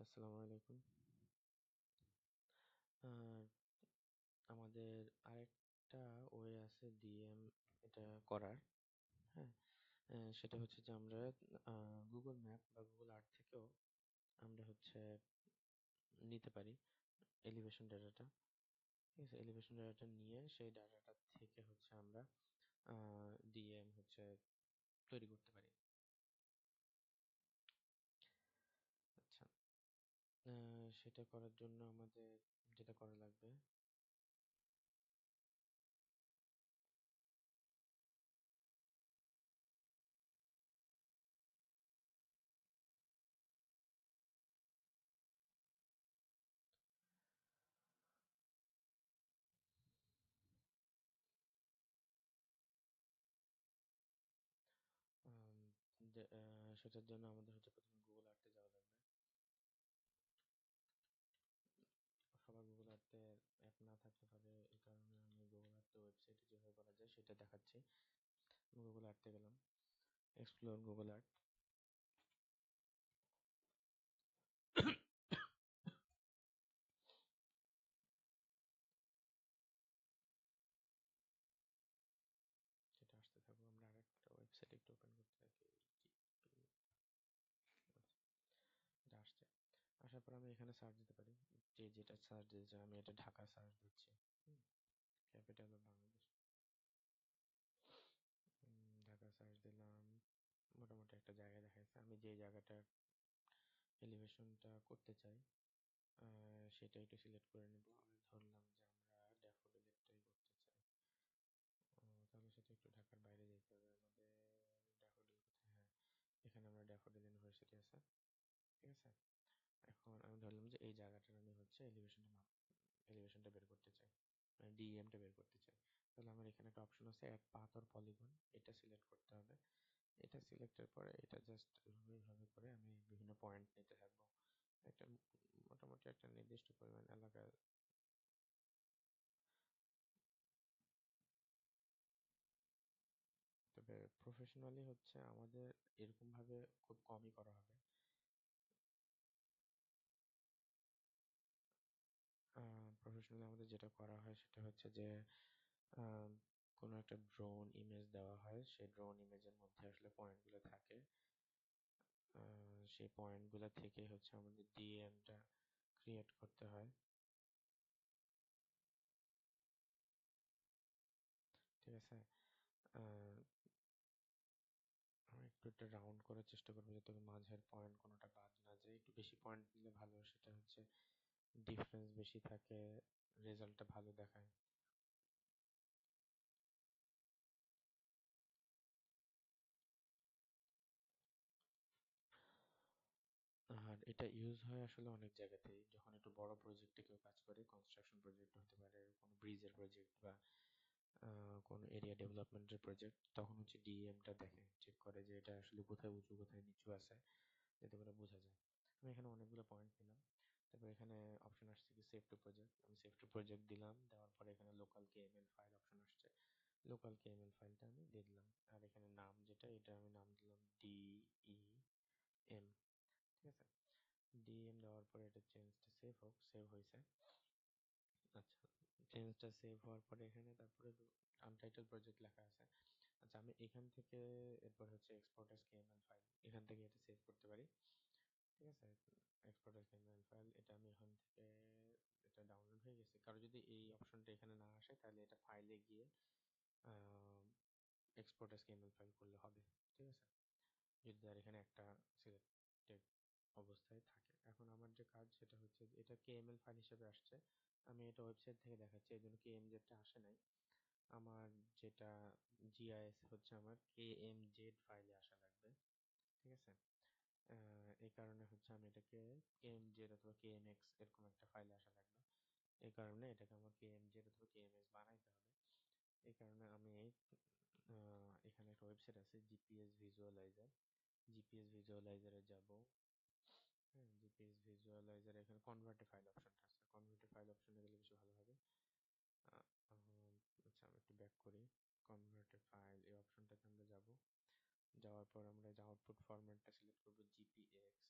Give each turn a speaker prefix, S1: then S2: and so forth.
S1: আসসালামু আলাইকুম। আহ, আমাদের আরেকটা ওয়ে আছে ডিএম এটা করার। হ্যাঁ, সেটা হচ্ছে যে আমরা গুগল ম্যাপ বা গুগল আর্থ থেকেও আমরা হচ্ছে নিতে পারি এলিভেশন ডাটাটা। ঠিক আছে, এলিভেশন ডাটাটা নিয়ে সেই ডাটাটা থেকে হচ্ছে আমরা ডিএম হচ্ছে তৈরি করতে পারি। আচ্ছা, সেটা করার জন্য আমাদের যেটা করা লাগবে, আম, সেটার জন্য আমাদের হচ্ছে প্রথমে গুগল আর্থে যাওয়া লাগবে। সবার গুগল আর্থে অ্যাপ না থাকতে পারে, এই কারণে আমি গুগল আর্থে ওয়েবসাইটে যেভাবে করা যায় সেটা দেখাচ্ছি। আমি গুগল আর্থে গেলাম, এক্সপ্লোর গুগল আর্থ। সেটা আসতে থাকবো, আমরা আরেকটা ওয়েবসাইট একটু ওপেন করতে থাকি। আচ্ছা, এটা আসছে। আসার পর আমি এখানে সার্চ দিতে পারি, যেটা সার্চ দিতে চাই। আমি এটা ঢাকা সার্চ দিচ্ছি, capital of Bangladesh. Dhaka search দিলাম, মোটামুটি একটা জায়গা দেখাচ্ছে। আমি যে জায়গাটার এলিভেশনটা করতে চাই সেটা একটু সিলেক্ট করে নিব। আমি ধরলাম যে আমরা ড্যাফোডিলেরটাই করতে চাই। তাহলে সেটা একটু ঢাকার বাইরে যেতে হবে আমাদের। ড্যাফোডিল কোথায়? হ্যাঁ, এখানে আমরা ড্যাফোডিল ইউনিভার্সিটি আছে। ঠিক আছে, এখন আমি ধরলাম যে এই জায়গাটার আমি হচ্ছে এলিভেশনটা বের করতে চাই, মানে ডিএমটা বের করতে চাই। তাহলে আমার এখানে একটা অপশন আছে অ্যাড পাথ অর পলিগন, এটা সিলেক্ট করতে হবে। এটা সিলেক্টের পরে এটা জাস্ট এইভাবে করে আমি বিভিন্ন পয়েন্ট নিতে থাকবো। একটা মোটামুটি একটা নির্দিষ্ট পরিমাণ এলাকা। তবে প্রফেশনালি হচ্ছে আমাদের এরকম ভাবে খুব কমই করা হবে। প্রফেশনালি আমাদের যেটা করা হয় সেটা হচ্ছে যে আহ, কোনো একটা ড্রোন ইমেজ দেওয়া হয়, সেই ড্রোন ইমেজের মধ্যে আসলে পয়েন্টগুলো থাকে। সেই পয়েন্টগুলো থেকে হচ্ছে আমাদের ডিএমটা ক্রিয়েট করতে হয়। ঠিক আছে, আহ, আমি একটু এটা রাউন্ড করার চেষ্টা করবো যাতে মাঝের পয়েন্ট কোনোটা বাদ না যায়। একটু বেশি পয়েন্ট দিলে ভালো, সেটা হচ্ছে ডিফারেন্স বেশি থাকে, রেজাল্টটা ভালো দেখায়। আর এটা ইউজ হয় আসলে অনেক জায়গাতেই, যখন একটু বড় প্রজেক্টে কেউ কাজ করে, কনস্ট্রাকশন প্রজেক্ট হতে পারে, কোনো ব্রিজের প্রজেক্ট বা কোনো এরিয়া ডেভেলপমেন্টের প্রজেক্ট, তখন হচ্ছে ডিএমটা দেখে, চেক করে যে এটা আসলে কোথায় উঁচু কোথায় নিচু আছে, যাতে করে বোঝা যায়। আমি এখানে অনেকগুলো পয়েন্ট নিলাম। তারপর এখানে অপশন আসছে কি সেভ টু প্রজেক্ট, আমি সেভ টু প্রজেক্ট দিলাম। দেওয়ার পরে এখানে লোকাল কেএমএল ফাইল অপশন আসছে, লোকাল কেএমএল ফাইলটা আমি দিয়ে দিলাম। আর এখানে নাম যেটা, এটা আমি নাম দিলাম DEM। ঠিক আছে, ডিএম দেওয়ার পরে এটা চেঞ্জটা সেভ হোক, সেভ হয়েছে। আচ্ছা, চেঞ্জটা সেভ হওয়ার পরে এখানে তারপরে আনটাইটেল প্রজেক্ট লেখা আছে। আচ্ছা, আমি এখান থেকে এরপর হচ্ছে এক্সপোর্ট এস কেএমএল ফাইল, এখান থেকে এটা সেভ করতে পারি। ঠিক আছে, এক্সপোর্ট এস কেএমএল ফাইল, এটা আমি এখান থেকে, এটা ডাউনলোড হয়ে গেছে। কারো যদি এই অপশনটা এখানে না আসে তাহলে এটা ফাইলে গিয়ে এক্সপোর্ট এস কেএমএল ফাইল করলে হবে। ঠিক আছে, যদি আর এখানে একটা সিলেক্টেড অবস্থায় থাকে। এখন আমার যে কাজ সেটা হচ্ছে যে এটা কেএমএল ফাইল হিসেবে আসছে, আমি এটা ওয়েবসাইট থেকে দেখাচ্ছি, এই জন্য কেএমজেডটা আসে নাই। আমার যেটা জিআইএস হচ্ছে আমার কেএমজেড ফাইলে আসা লাগবে। ঠিক আছে, এই কারণে হচ্ছে আমি এটাকে কেএমজেড অথবা কেএমএক্স এরকম একটা ফাইলে আসা লাগবে। এই কারণে এটাকে আমার কেএমজেড অথবা কেএমএক্স বানাইতে হবে। এই কারণে আমি এখানে একটা ওয়েবসাইট আছে জিপিএস ভিজুয়ালাইজার, জিপিএস ভিজুয়ালাইজারে যাব। হ্যাঁ, জিপিএস ভিজুয়ালাইজার এখানে কনভার্ট এ ফাইল অপশনটা আছে, কনভার্ট এ ফাইল অপশনে গেলে বেশি ভালো হবে। আহ, আচ্ছা, আমি একটু ব্যাক করি। কনভার্ট এ ফাইল এই অপশনটাতে আমরা যাব। যাওয়ার পর আমরা যে আউটপুট ফরম্যাটটা সিলেক্ট করব জিপিএক্স।